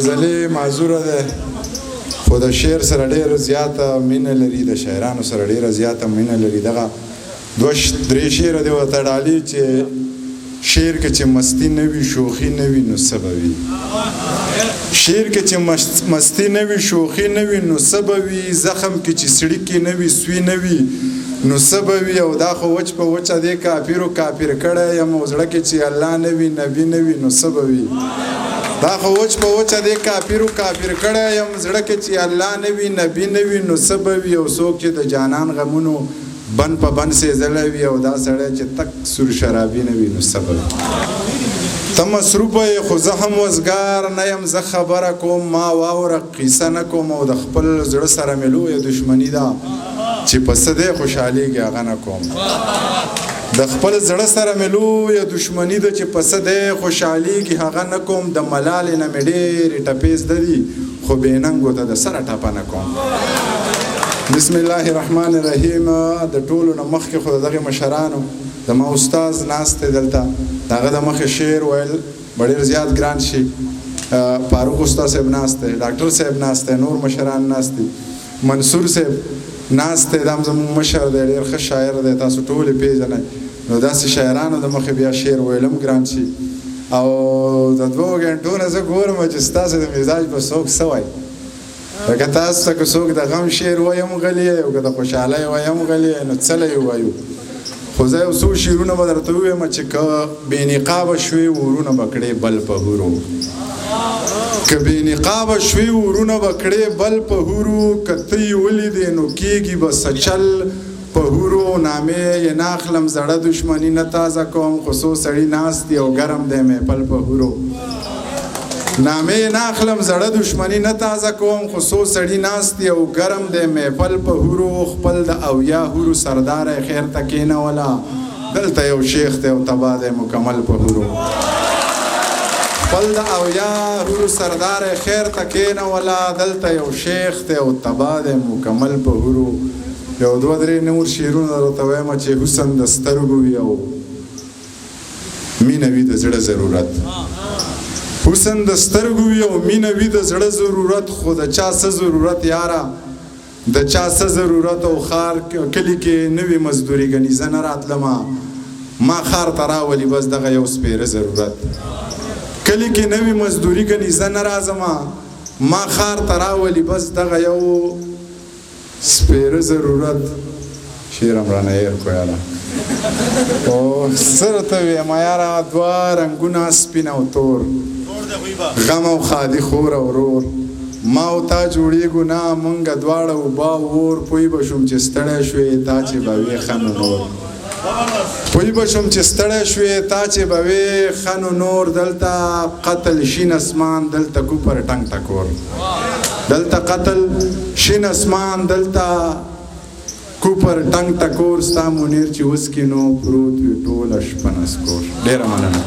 غزلې معذوره ده خو د شعر سره ډېره زیاته مینه لري، د شاعرانو سره ډېره زیاته مینه لري. دغه دوه درې شعره دې ورته ډالي چې شعر کې چې مستی نه وي شوخي نه وي نو څه به وي. شعر کې چې مستی نه وي شوخي نه وي نو څه به وي. زخم کې چې سړیکې نه وي سوی نه وي نو څه به وي. او دا خو وچ په وچه دې کافرو کافر کړی یم، او زړه کې چې الله نه وي نبي نه وي نو څه به وي. دا خو وچ په وچه دې کافرو کافر کړی یم، زړه کې چې الله نه وي نبي نه وي نو څه به وي. او څوک چې د جانان غمونو بن په بن سېزلی وي او دا سړی چې تک سور شرابي نه وي نو څه به وي. ته مصروفه یې خو زه هم وزګار نه یم، زه خبره کوم ما واوره قیسه نه کوم. او د خپل زړه سره مې لویه دښمني ده چې په څه دی خوشحالېږي هغه نه کوم. د خپل زړه سره مې لویه دښمني ده چې په څه دی خوشحالېږي هغه نه کوم. د ملالې نه مې ډېرې ټپې زده دي خو بې ننګو ته د سره ټپه نه کوم. بسم الله الرحمن الرحیم. د ټولو نه مخکې خو د دغې مشرانو زما استاز ناست دی دلته، د هغه د مخې شعر ویل به ډېر زیات ګران شي. فاروق استاد صاحب ناست دی، ډاکټر صاحب ناست دی، نور مشران ناست دي، منصور صاحب ناست دی، دا هم زموږ مشر دی، ډېر ښه شاعر دی، تاسو ټول یې پېژنئ. نو داسې شاعرانو د مخې بیا شعر ویل هم ګران شي. او د 2 غنټو نه زه ګورم چې ستاسو د مزاج به څوک څه وایي. لکه تاسو ته که څوک د غم شعر وایي هم غلی یې، او که د خوشحالۍ وایي هم غلی یې، نو څلی یې ووایو. خو زه یو څو شعرونه به درته ووایم چې که بې نقابه شوې ورونه به کړې بل په هورو. که بې نقابه شوې ورونه به کړې بل په هورو. که ته یې ولیدې نو کېږي به سچل په هورو. نامې یې ناخلم زړه دښمني نه تازه کوم، خو څو سړي ناست دي او ګرم دی محفل په هورو. نامې یې ناخلم زړه دښمني نه تازه کوم، خو څو سړي ناست دي او ګرم دی محفل په هورو. خپل د اویا هورو سردار یې خیر ته کېنوله، دلته یو شیخ دی او تبا دی مکمل په هورو. خپل د اویا هورو سردار یې خیر ته کېنوله، دلته یو شیخ دی او تبا دی مکمل په هورو. یو 2-3 نور شعرونه درته وایم چې حسن د سترګو وي او مینه وي د زړه ضرورت. حسن د سترګو وي او مینه وي د زړه ضرورت. خو د چا څه ضرورت یاره، د چا څه ضرورت. او ښار کلي کې نوې مزدوري ګنې زه نه راتلمه، ما ښار ته راولي بس دغه یو سپېره ضرورت. کلي کې نوې مزدوري ګنې زه نه راځمه، ما ښار ته راولي بس دغه یو سپېره ضرورت. شعر هم رانه هېر کړو یاره. او څه راته ووایم یاره، 2 رنګونه سپین او تور، غم او خادي خور او ورور. ما او تا جوړېږو نه مونږه دواړه اوبه اور. پوی به شوم چې ستړی شوې تا چې به وې ښه نو نور. پوی به شوم چې ستړی شوې تا چې به وې ښه نو نور. دلته قتل شین اسمان، دلته کوپر ټنګ ټکور. دلته قتل شین اسمان، دلته کوپر ټنګ ټکور. ستا منیر چې وسکي نو پروت وي ټوله شپه نسکور. ډېره مننه.